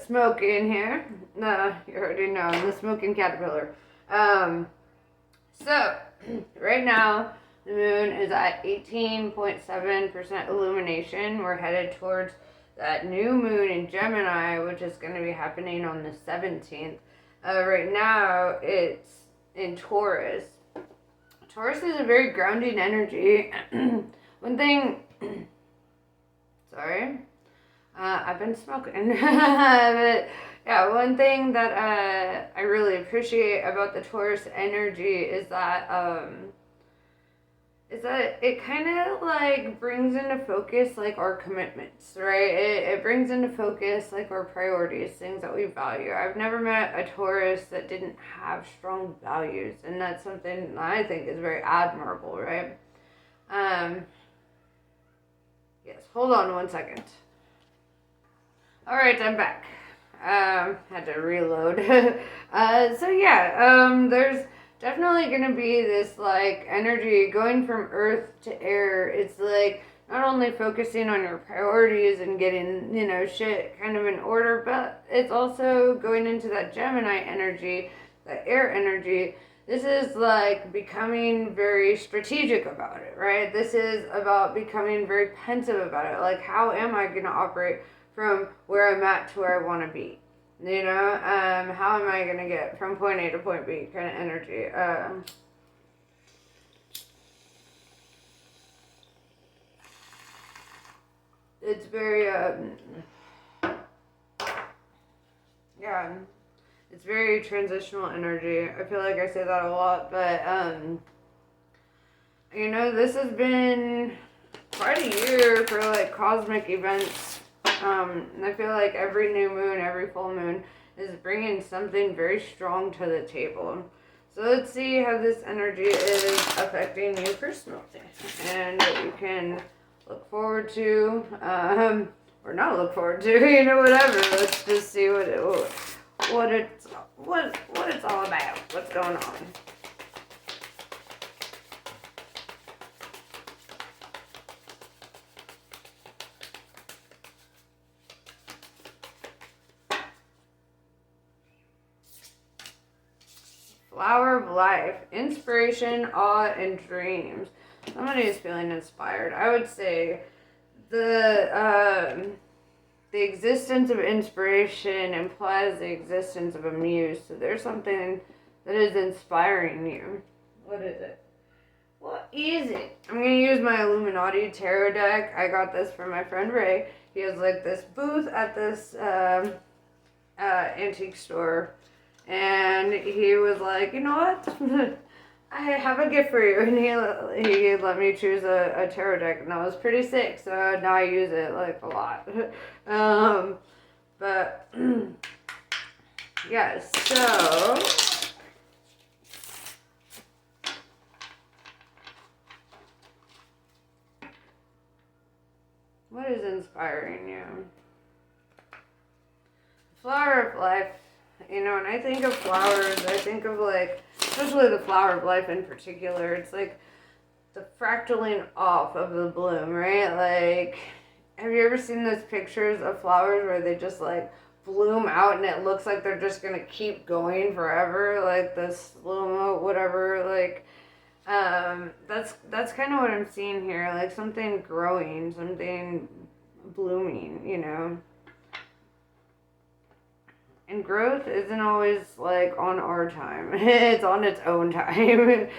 smoking here. You already know, I'm the smoking caterpillar. So, right now, the moon is at 18.7% illumination. We're headed towards that new moon in Gemini, which is going to be happening on the 17th. Right now, it's in Taurus. Taurus is a very grounding energy. One thing, sorry, I've been smoking. But yeah, one thing that I really appreciate about the Taurus energy is that it kind of like brings into focus like our commitments, right? It brings into focus like our priorities, things that we value. I've never met a Taurus that didn't have strong values, and that's something I think is very admirable, right? Yes, hold on one second. All right, I'm back. Had to reload. So yeah, there's definitely gonna be this like energy going from earth to air. It's like not only focusing on your priorities and getting, shit kind of in order, but it's also going into that Gemini energy, that air energy. This is like becoming very strategic about it, right? This is about becoming very pensive about it. Like, how am I going to operate from where I'm at to where I want to be? How am I going to get from point A to point B kind of energy? It's very, yeah, it's very transitional energy. I feel like I say that a lot, but, this has been quite a year for like cosmic events. And I feel like every new moon, every full moon is bringing something very strong to the table. So let's see how this energy is affecting you personally and what you can look forward to, or not look forward to, whatever. Let's just see what it's all about. What's going on? Flower of life, inspiration, awe, and dreams. Somebody is feeling inspired. I would say the existence of inspiration implies the existence of a muse. So there's something that is inspiring you. What is it? What is it? I'm going to use my Illuminati tarot deck. I got this from my friend Ray. He has like this booth at this antique store. And he was like, you know what? I have a gift for you. And he let me choose a tarot deck. And that was pretty sick. So now I use it like a lot. But yeah, so what is inspiring you? Flower of life. When I think of flowers, I think of like, especially the flower of life in particular, it's like the fractaling off of the bloom, right? Like, have you ever seen those pictures of flowers where they just like bloom out and it looks like they're just gonna keep going forever, like the slow-mo, whatever, like, that's kind of what I'm seeing here, like something growing, something blooming. And growth isn't always like on our time. It's on its own time.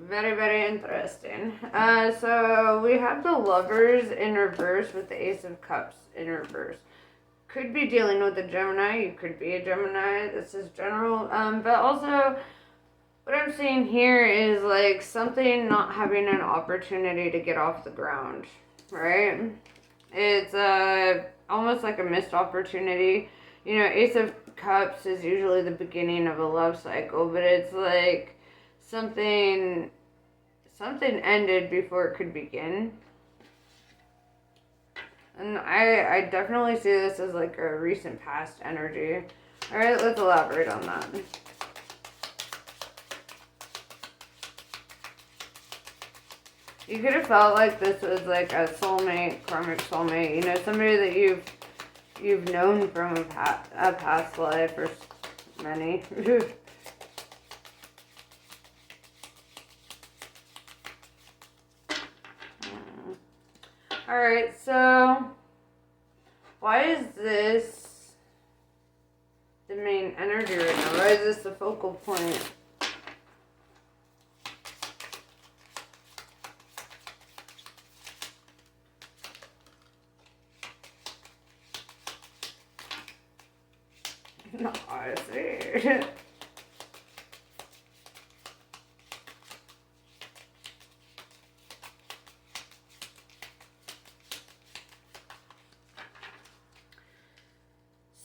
Very, very interesting. So we have the Lovers in reverse with the Ace of Cups in reverse. Could be dealing with a Gemini. You could be a Gemini. This is general. But also, what I'm seeing here is like something not having an opportunity to get off the ground, right? It's almost like a missed opportunity. You know, Ace of Cups is usually the beginning of a love cycle, but it's like something ended before it could begin. And I definitely see this as like a recent past energy. Alright, let's elaborate on that. You could have felt like this was like a soulmate, karmic soulmate, you know, somebody that you've known from a past life, or many. Alright, so why is this the main energy right now? Why is this the focal point? No, I see.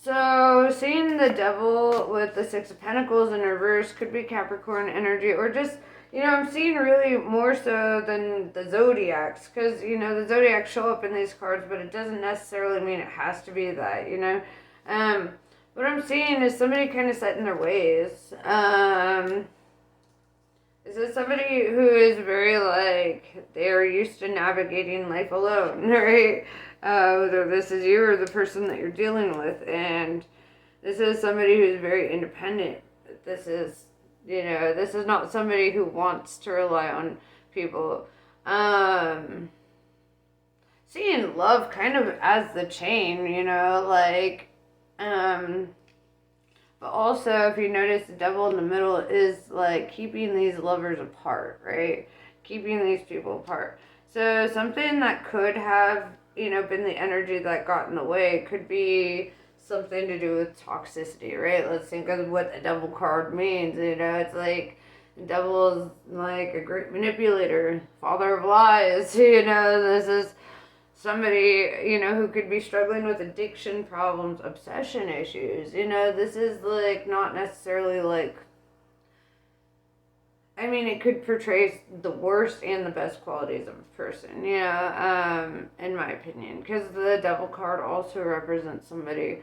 So, seeing the devil with the Six of Pentacles in reverse could be Capricorn energy, or just, you know, I'm seeing really more so than the zodiacs, because, you know, the zodiacs show up in these cards, but it doesn't necessarily mean it has to be that, you know. What I'm seeing is somebody kind of set in their ways. Is it somebody who is very, like, they're used to navigating life alone, right? Whether this is you or the person that you're dealing with. And this is somebody who's very independent. This is, you know, this is not somebody who wants to rely on people. Seeing love kind of as the chain, you know, like, but also, if you notice, the devil in the middle is like keeping these lovers apart, right? Keeping these people apart. So something that could have, you know, been the energy that got in the way could be something to do with toxicity, right? Let's think of what the devil card means. You know, it's like the devil is like a great manipulator, father of lies. You know, this is somebody, you know, who could be struggling with addiction problems, obsession issues. You know, this is like not necessarily like, I mean, it could portray the worst and the best qualities of a person, you know, in my opinion, because the devil card also represents somebody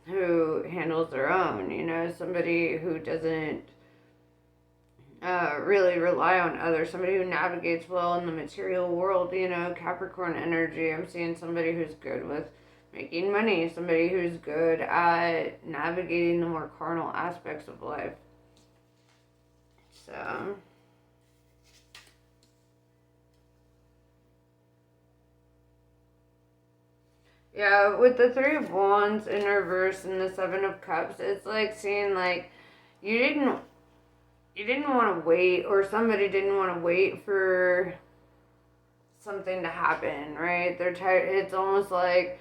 who handles their own, you know, somebody who doesn't really rely on others, somebody who navigates well in the material world, you know, Capricorn energy. I'm seeing somebody who's good with making money, somebody who's good at navigating the more carnal aspects of life. So, yeah, with the Three of Wands in reverse and the Seven of Cups, it's like seeing like you didn't want to wait, or somebody didn't want to wait for something to happen, right? They're tired. It's almost like,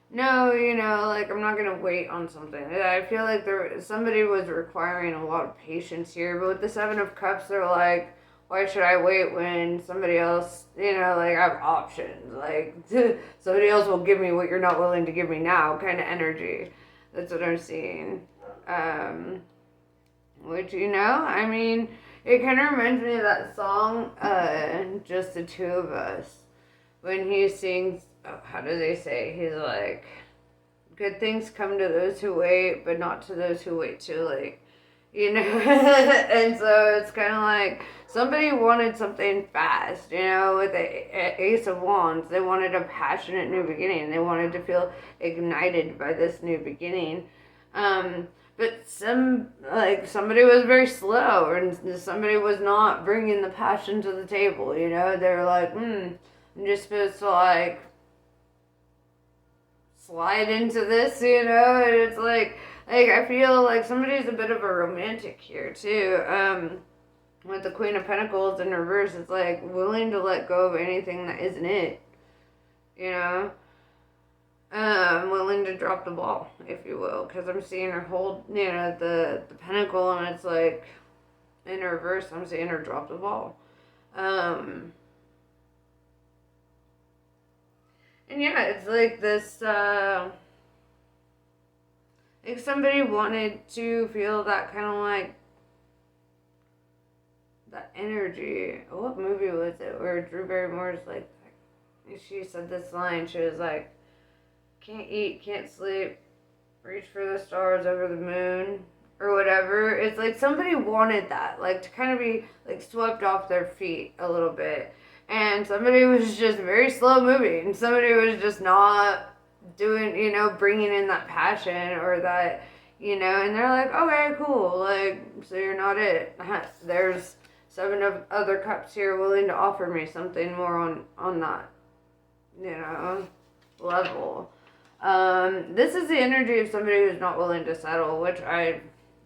no, you know, like I'm not gonna wait on something. I feel like somebody was requiring a lot of patience here, but with the Seven of Cups, they're like, why should I wait when somebody else, you know, like I have options, like somebody else will give me what you're not willing to give me now, kind of energy. That's what I'm seeing. Which, you know, I mean, it kind of reminds me of that song, Just the Two of Us. When he sings, oh, how do they say? He's like, good things come to those who wait, but not to those who wait too late. You know? And so it's kind of like somebody wanted something fast, you know, with the Ace of Wands. They wanted a passionate new beginning. They wanted to feel ignited by this new beginning. But somebody was very slow, and somebody was not bringing the passion to the table, you know? They were like, I'm just supposed to, like, slide into this, you know? And it's like, I feel like somebody's a bit of a romantic here, too. With the Queen of Pentacles in reverse, it's like willing to let go of anything that isn't it, you know? Willing to drop the ball, if you will, because I'm seeing her hold, you know, the pentacle, and it's like, in reverse, I'm seeing her drop the ball. And yeah, it's like this, like somebody wanted to feel that kind of like, that energy. What movie was it where Drew Barrymore's like, she said this line, she was like, can't eat, can't sleep, reach for the stars over the moon, or whatever. It's like somebody wanted that, like to kind of be like swept off their feet a little bit. And somebody was just very slow moving. Somebody was just not doing, bringing in that passion or that, and they're like, okay, cool. Like, so you're not it. There's 7 of other cups here willing to offer me something more on that, level. This is the energy of somebody who's not willing to settle, which I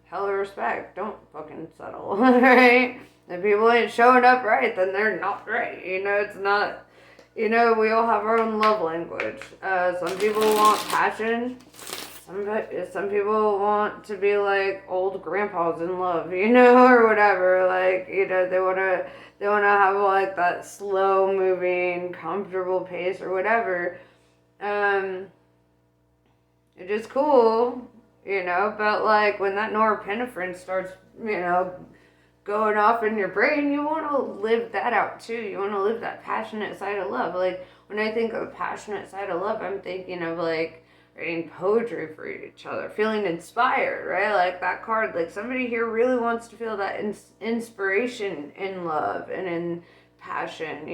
hella respect. Don't fucking settle, right? If people ain't showing up right, then they're not right. It's not, we all have our own love language. Some people want passion. Some people want to be like old grandpas in love, or whatever. Like, they wanna have like that slow moving, comfortable pace or whatever. It is cool, but like when that norepinephrine starts, going off in your brain, you want to live that out too. You want to live that passionate side of love. Like when I think of passionate side of love, I'm thinking of like writing poetry for each other, feeling inspired, right? Like that card, like somebody here really wants to feel that inspiration in love and in passion,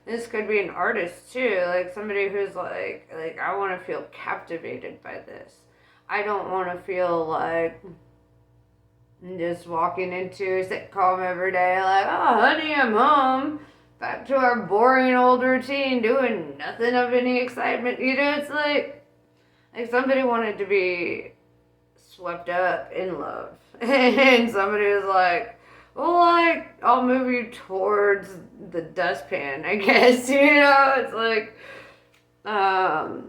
This could be an artist too, like somebody who's like I want to feel captivated by this. I don't want to feel like just walking into a sitcom every day, like, oh, honey, I'm home. Back to our boring old routine, doing nothing of any excitement. It's like somebody wanted to be swept up in love. And somebody was like, well, like, I'll move you towards the dustpan, I guess. It's like, I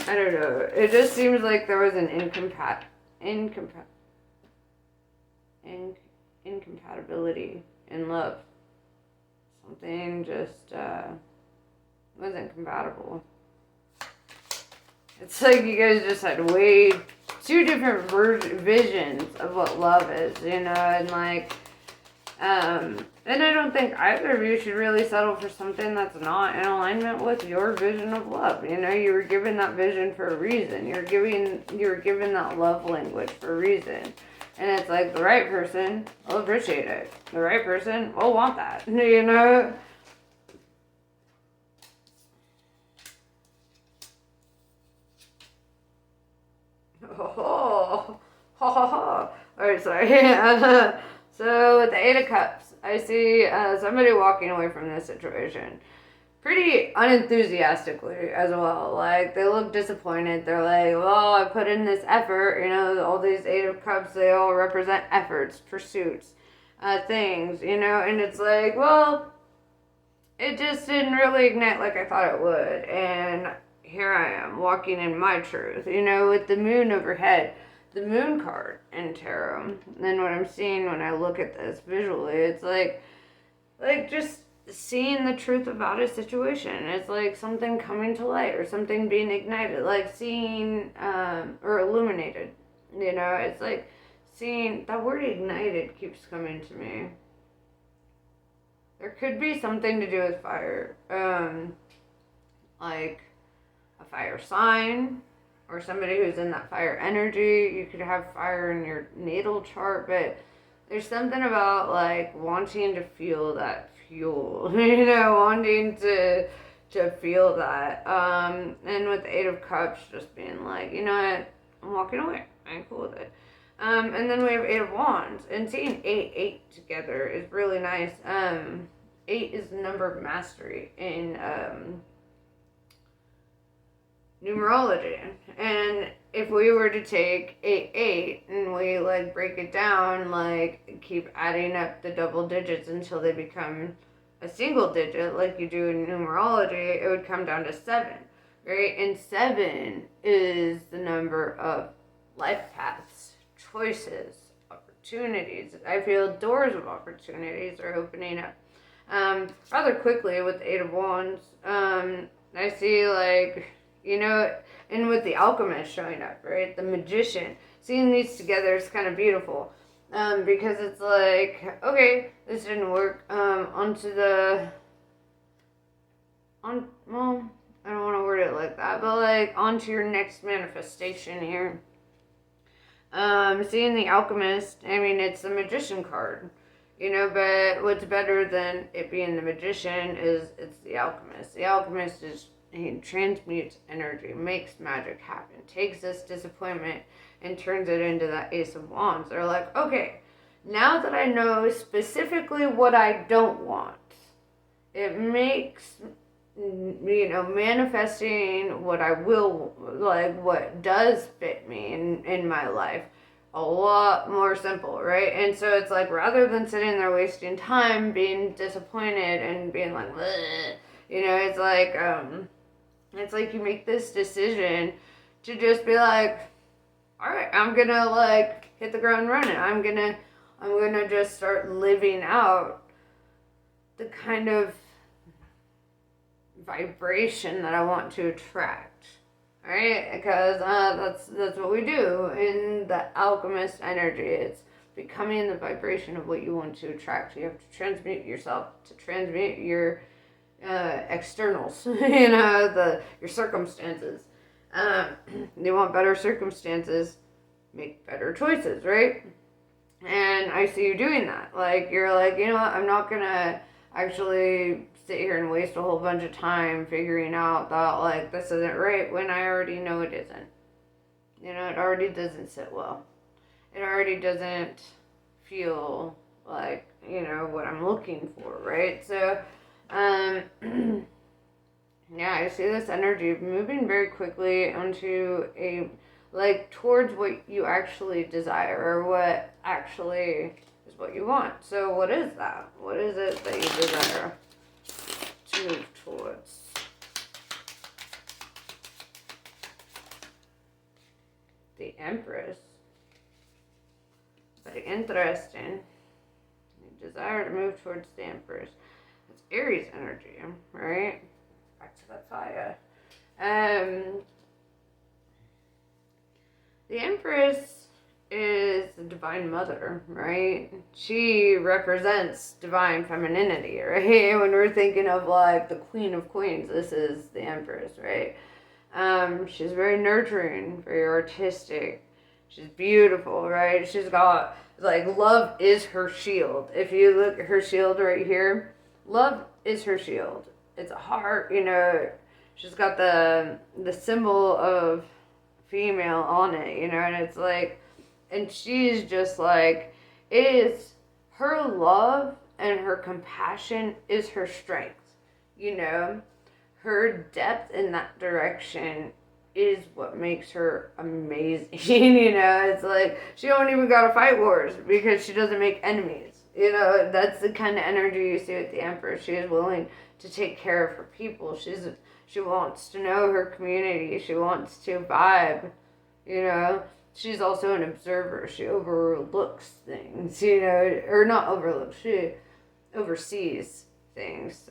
don't know. It just seems like there was an incompatibility in love. Something just wasn't compatible. It's like you guys just had way two different visions of what love is, and like, and I don't think either of you should really settle for something that's not in alignment with your vision of love. You were given that vision for a reason. You were given that love language for a reason. And it's like the right person will appreciate it. The right person will want that, Oh, ha ha ha. Alright, sorry. So with the 8 of Cups, I see somebody walking away from this situation pretty unenthusiastically as well. Like, they look disappointed. They're like, well, I put in this effort. All these 8 of Cups, they all represent efforts, pursuits, things, and it's like, well, it just didn't really ignite like I thought it would. And here I am, walking in my truth, with the moon overhead. The moon card in tarot. And what I'm seeing when I look at this visually, it's like just seeing the truth about a situation. It's like something coming to light or something being ignited, like seeing or illuminated. It's like seeing, that word ignited keeps coming to me. There could be something to do with fire, like a fire sign or somebody who's in that fire energy. You could have fire in your natal chart, but there's something about like wanting to feel that fuel, wanting to feel that. And with the 8 of Cups just being like, you know what, I'm walking away. I'm cool with it. And then we have 8 of Wands, and seeing 8 together is really nice. 8 is the number of mastery in numerology, and if we were to take 8 and we like break it down, like keep adding up the double digits until they become a single digit like you do in numerology, it would come down to 7, right? And 7 is the number of life paths, choices, opportunities. I feel doors of opportunities are opening up. Rather quickly with the Eight of Wands. I see, like, you know, and with the Alchemist showing up, right? The Magician. Seeing these together is kind of beautiful. Because it's like, okay, this didn't work. Well, I don't want to word it like that, but like, onto your next manifestation here. Seeing the Alchemist, I mean, it's the Magician card, you know, but what's better than it being the Magician is it's the Alchemist. The Alchemist is, he transmutes energy, makes magic happen, takes this disappointment and turns it into that Ace of Wands. They're like, okay, now that I know specifically what I don't want, it makes, you know, manifesting what I will, like, what does fit me in my life a lot more simple, right? And so it's like, rather than sitting there wasting time being disappointed and being like, bleh, you know, it's like you make this decision to just be like, all right, I'm gonna like hit the ground running. I'm gonna just start living out the kind of vibration that I want to attract, right? Because that's what we do in the Alchemist energy. It's becoming the vibration of what you want to attract. You have to transmute yourself to transmute your externals, you know, your circumstances. You want better circumstances, make better choices, right? And I see you doing that. Like, you're like, you know what, I'm not gonna actually sit here and waste a whole bunch of time figuring out that, like, this isn't right when I already know it isn't. You know, it already doesn't sit well. It already doesn't feel like, you know, what I'm looking for, right? So, yeah, I see this energy moving very quickly onto towards what you actually desire, or what actually is what you want. So what is that? What is it that you desire to move towards? The Empress. Very interesting. You desire to move towards the Empress. It's Aries energy, right? Back to that fire. The Empress is the Divine Mother, right? She represents divine femininity, right? When we're thinking of like the Queen of Queens, this is the Empress, right? She's very nurturing, very artistic. She's beautiful, right? She's got, like, love is her shield. If you look at her shield right here, love is her shield. It's a heart, you know. She's got the symbol of female on it, you know, and it's like, and she's just like, it is her love and her compassion is her strength, you know. Her depth in that direction is what makes her amazing. You know, it's like, she don't even gotta fight wars because she doesn't make enemies. You know, that's the kind of energy you see with the Empress. She is willing to take care of her people. She wants to know her community. She wants to vibe, you know. She's also an observer. She overlooks things, you know, or not overlooks, she oversees things.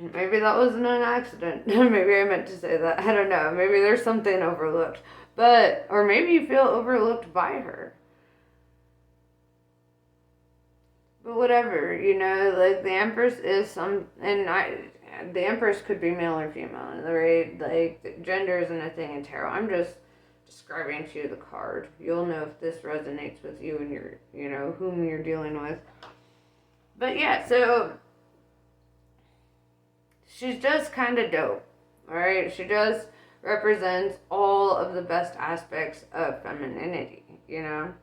Maybe that wasn't an accident. Maybe I meant to say that. I don't know. Maybe there's something overlooked. But, or maybe you feel overlooked by her. But whatever, you know, like, the Empress is the Empress could be male or female, right? Like, gender isn't a thing in tarot. I'm just describing to you the card. You'll know if this resonates with you and your, you know, whom you're dealing with. But yeah, so she's just kind of dope, alright? She just represents all of the best aspects of femininity, you know?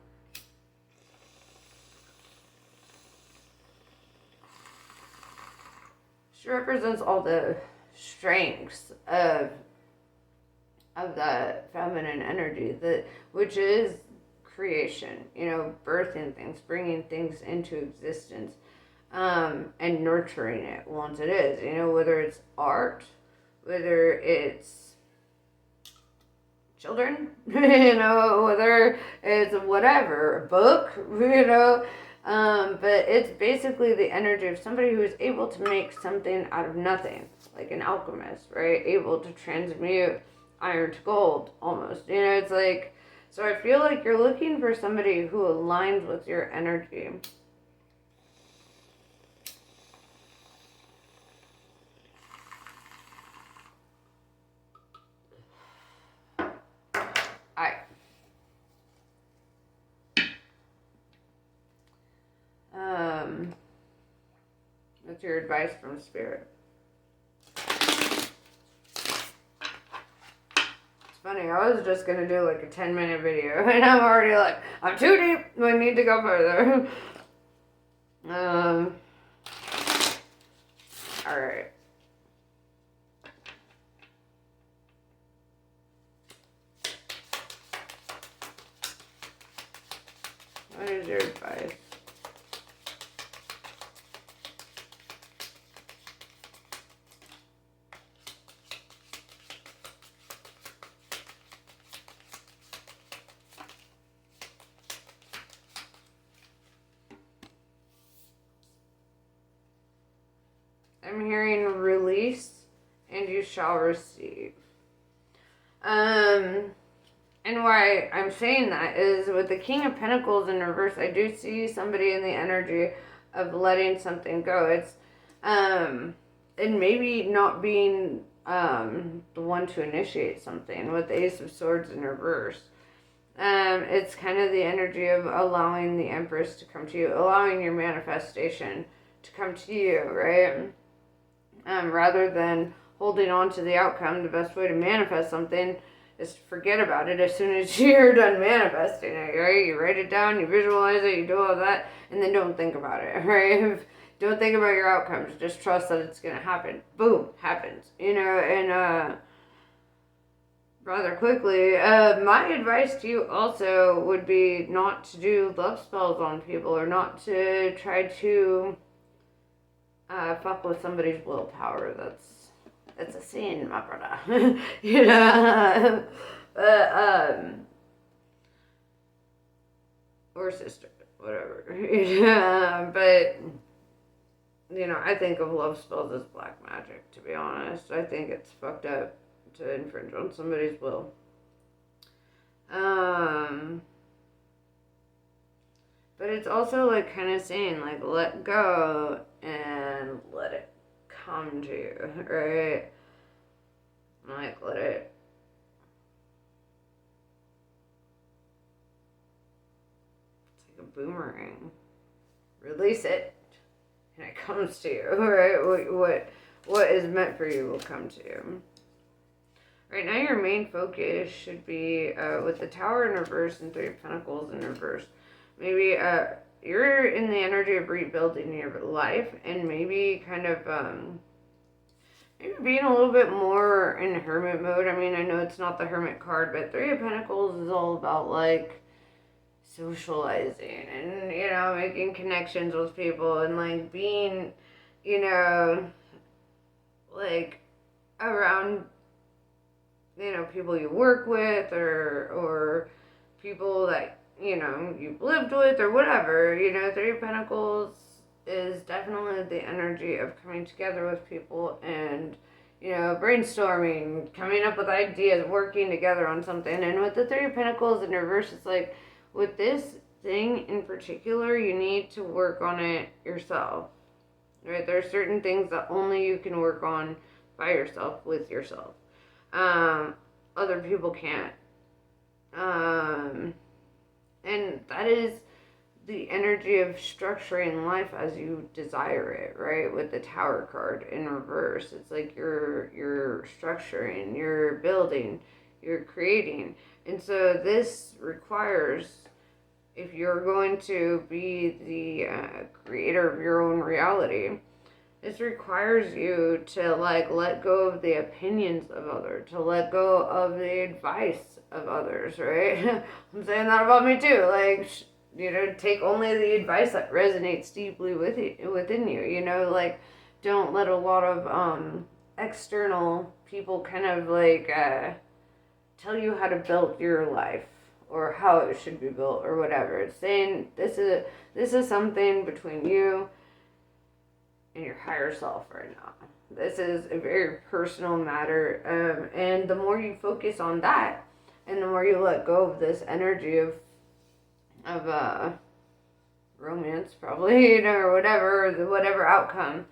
She represents all the strengths of the feminine energy, which is creation, you know, birthing things, bringing things into existence, and nurturing it once it is, you know, whether it's art, whether it's children, you know, whether it's whatever, a book, you know, But it's basically the energy of somebody who is able to make something out of nothing, like an alchemist, right? Able to transmute iron to gold, almost. It's like, so I feel like you're looking for somebody who aligns with your energy. What's your advice from spirit? It's funny, I was just gonna do like a 10-minute video, and I'm already like, I'm too deep, I need to go further. Alright. What is your advice? I'm hearing release and you shall receive. And why I'm saying that is with the King of Pentacles in reverse, I do see somebody in the energy of letting something go. It's, and maybe not being, the one to initiate something with the Ace of Swords in reverse. It's kind of the energy of allowing the Empress to come to you, allowing your manifestation to come to you, right? Rather than holding on to the outcome. The best way to manifest something is to forget about it as soon as you're done manifesting it, right? You write it down, you visualize it, you do all that, and then don't think about it, right? Don't think about your outcomes. Just trust that it's going to happen. Boom, happens, and rather quickly. My advice to you also would be not to do love spells on people, or not to try to fuck with somebody's willpower. That's a sin, my brother. But or sister, whatever. But I think of love spells as black magic. To be honest, I think it's fucked up to infringe on somebody's will. But it's also like kind of saying like let go and let it come to you, right? Like let it. It's like a boomerang. Release it, and it comes to you, right? What is meant for you will come to you. Right now, your main focus should be with the Tower in reverse and Three of Pentacles in reverse. Maybe you're in the energy of rebuilding your life, and maybe kind of maybe being a little bit more in hermit mode. I mean, I know it's not the Hermit card, but Three of Pentacles is all about like socializing and making connections with people and like being like around people you work with or people that you've lived with or whatever. Three of Pentacles is definitely the energy of coming together with people and brainstorming, coming up with ideas, working together on something. And with the Three of Pentacles in reverse, it's like with this thing in particular, you need to work on it yourself, right? There are certain things that only you can work on by yourself, with yourself. Other people can't. And that is the energy of structuring life as you desire it, right? With the Tower card in reverse, it's like you're structuring, you're building, you're creating. And so this requires, if you're going to be the creator of your own reality, this requires you to like let go of the opinions of others, to let go of the advice of others, right? I'm saying that about me too. Like, take only the advice that resonates deeply within you. Like, don't let a lot of external people kind of like tell you how to build your life or how it should be built or whatever. It's saying this is something between you and your higher self right now. This is a very personal matter, and the more you focus on that, and the more you let go of this energy of romance, probably, or whatever outcome,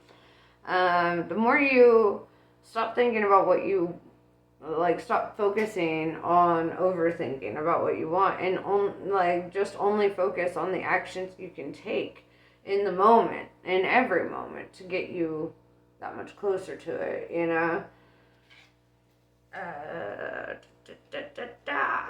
the more you stop thinking about what you like, stop focusing on overthinking about what you want, and just only focus on the actions you can take in the moment, in every moment, to get you that much closer to it, you know. Da, da, da, da.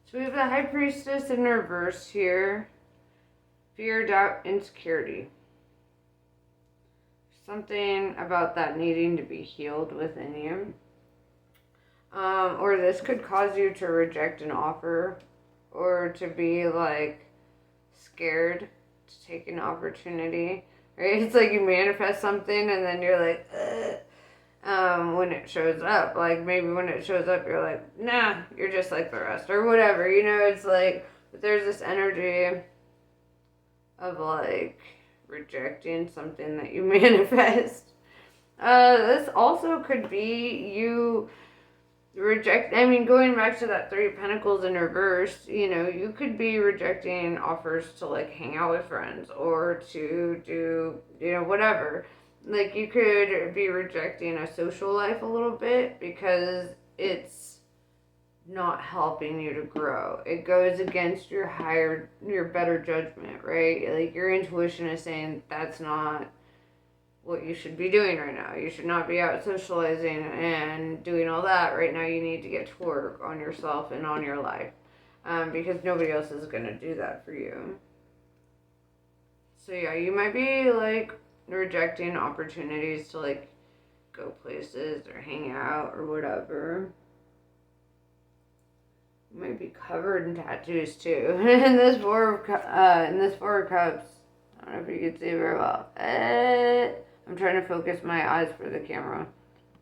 So we have the High Priestess in reverse here. Fear, doubt, insecurity. Something about that needing to be healed within you. Or this could cause you to reject an offer, or to be like scared to take an opportunity. Right? It's like you manifest something and then you're like, ugh. When it shows up, like maybe when it shows up, you're like, nah, you're just like the rest, or whatever, you know. It's like, but there's this energy of like rejecting something that you manifest. This also could be you going back to that Three of Pentacles in reverse, you know, you could be rejecting offers to like hang out with friends, or to do, you know, whatever. Like, you could be rejecting a social life a little bit because it's not helping you to grow. It goes against your better judgment, right? Like, your intuition is saying that's not what you should be doing right now. You should not be out socializing and doing all that right now. You need to get to work on yourself and on your life, because nobody else is going to do that for you. So yeah, you might be like rejecting opportunities to like go places or hang out or whatever. You might be covered in tattoos too. In this Four of Cups, I don't know if you can see very well. I'm trying to focus my eyes for the camera.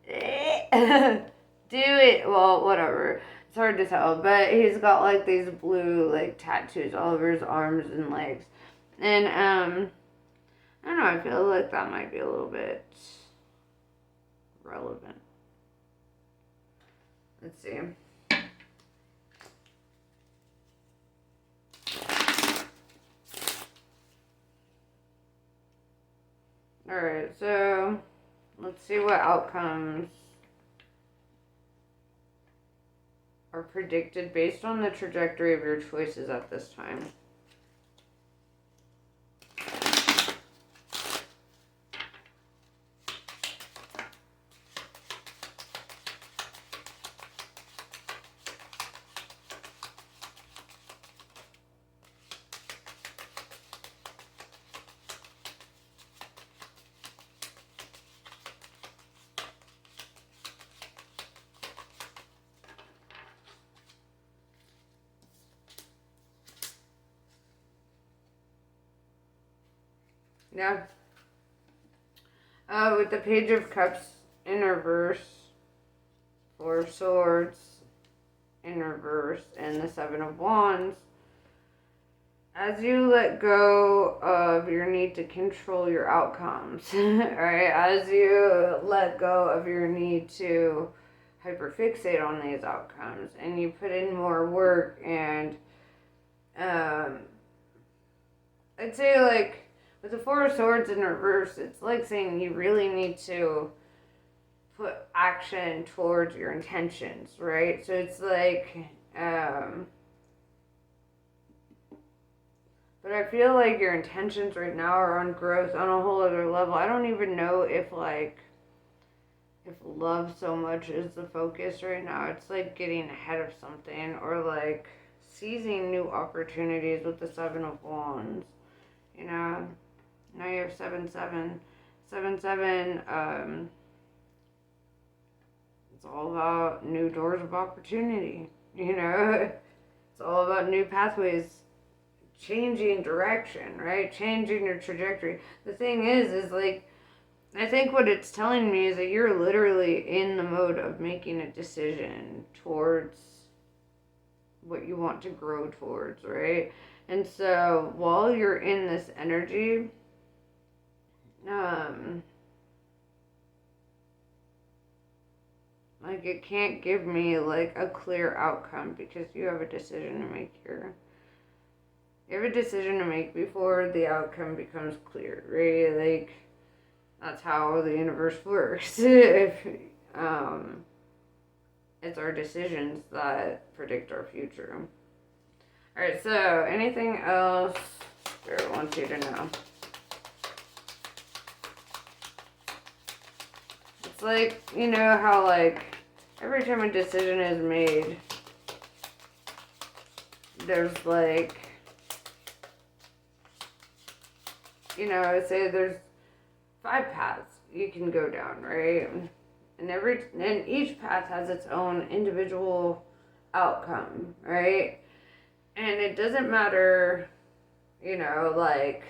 Do it. Well, whatever. It's hard to tell, but he's got like these blue like tattoos all over his arms and legs, and I don't know, I feel like that might be a little bit relevant. Let's see. Alright, so let's see what outcomes are predicted based on the trajectory of your choices at this time. Yeah. With the Page of Cups in reverse, Four of Swords in reverse, and the Seven of Wands, as you let go of your need to control your outcomes, right? As you let go of your need to hyperfixate on these outcomes, and you put in more work, and I'd say like with the Four of Swords in reverse, it's like saying you really need to put action towards your intentions, right? So it's like, but I feel like your intentions right now are on growth on a whole other level. I don't even know if if love so much is the focus right now. It's like getting ahead of something, or like seizing new opportunities with the Seven of Wands. You know, now you have 7-7. 7-7, it's all about new doors of opportunity. You know, it's all about new pathways, changing direction, right? Changing your trajectory. The thing is like, I think what it's telling me is that you're literally in the mode of making a decision towards what you want to grow towards, right? And so while you're in this energy, like, it can't give me like a clear outcome because you have a decision to make here. You have a decision to make before the outcome becomes clear, right? Like, that's how the universe works. It's our decisions that predict our future. Alright, so anything else Spirit wants you to know? It's like, you know how like every time a decision is made, there's like, you know, say there's 5 paths you can go down, right? And each path has its own individual outcome, right? And it doesn't matter, you know, like,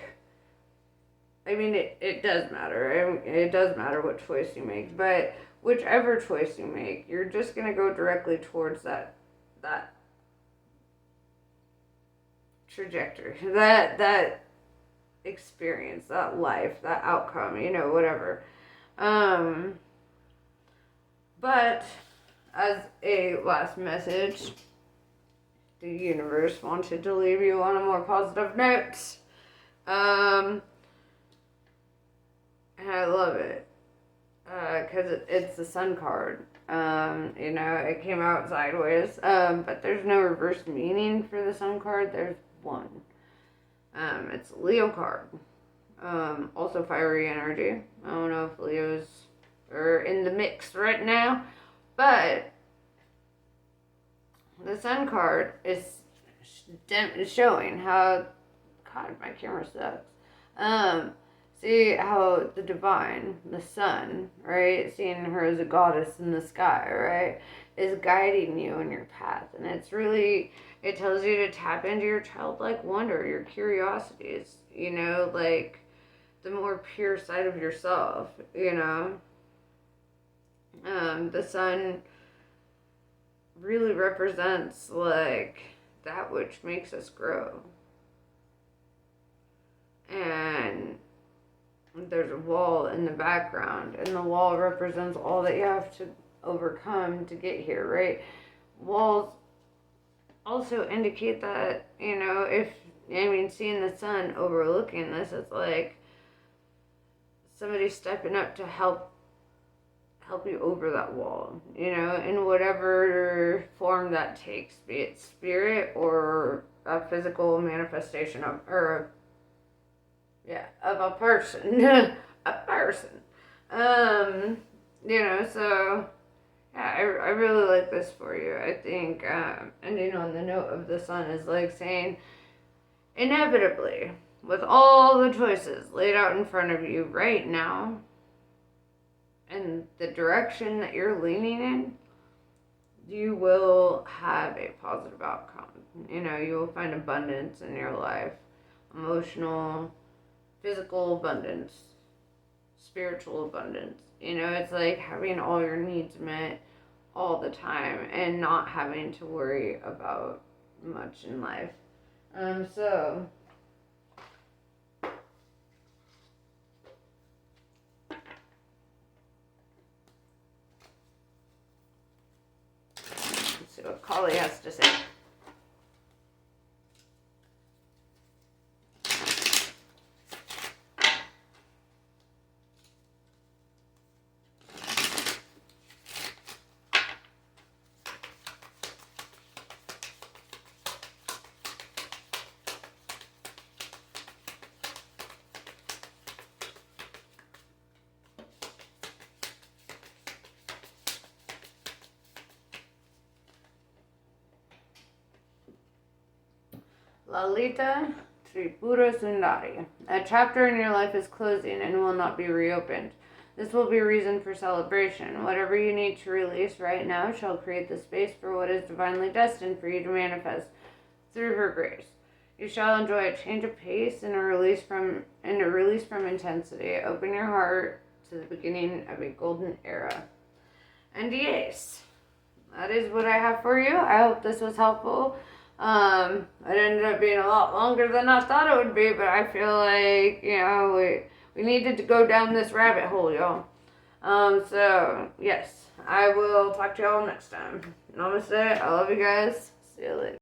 I mean, it does matter. It does matter what choice you make, but whichever choice you make, you're just gonna go directly towards that trajectory, that experience, that life, that outcome, you know, whatever. But as a last message, the universe wanted to leave you on a more positive note. And I love it. Because it's the Sun card. You know, it came out sideways. But there's no reverse meaning for the Sun card. There's one. It's a Leo card. Also fiery energy. I don't know if Leos are in the mix right now. But the Sun card is showing how... God, my camera sucks. See how the divine, the sun, right, seeing her as a goddess in the sky, right, is guiding you in your path. And it's really, it tells you to tap into your childlike wonder, your curiosities, you know, like the more pure side of yourself, you know. The sun really represents like that which makes us grow. And there's a wall in the background, and the wall represents all that you have to overcome to get here, right? Walls also indicate that, you know, seeing the sun overlooking this, it's like somebody stepping up to help you over that wall, you know, in whatever form that takes, be it spirit or a physical manifestation of, of a person. A person. You know, so, yeah, I really like this for you. I think, ending on the note of the sun is like saying, inevitably, with all the choices laid out in front of you right now, and the direction that you're leaning in, you will have a positive outcome. You know, you will find abundance in your life. Emotional, physical abundance, spiritual abundance. You know, it's like having all your needs met all the time and not having to worry about much in life. So let's see what Kali has to say. Lalita Tripura Sundari. A chapter in your life is closing and will not be reopened. This will be reason for celebration. Whatever you need to release right now shall create the space for what is divinely destined for you to manifest through her grace. You shall enjoy a change of pace and a release from intensity. Open your heart to the beginning of a golden era. And yes, that is what I have for you. I hope this was helpful. It ended up being a lot longer than I thought it would be, but I feel like, we needed to go down this rabbit hole, y'all. So, yes, I will talk to y'all next time. Namaste. I love you guys. See you later.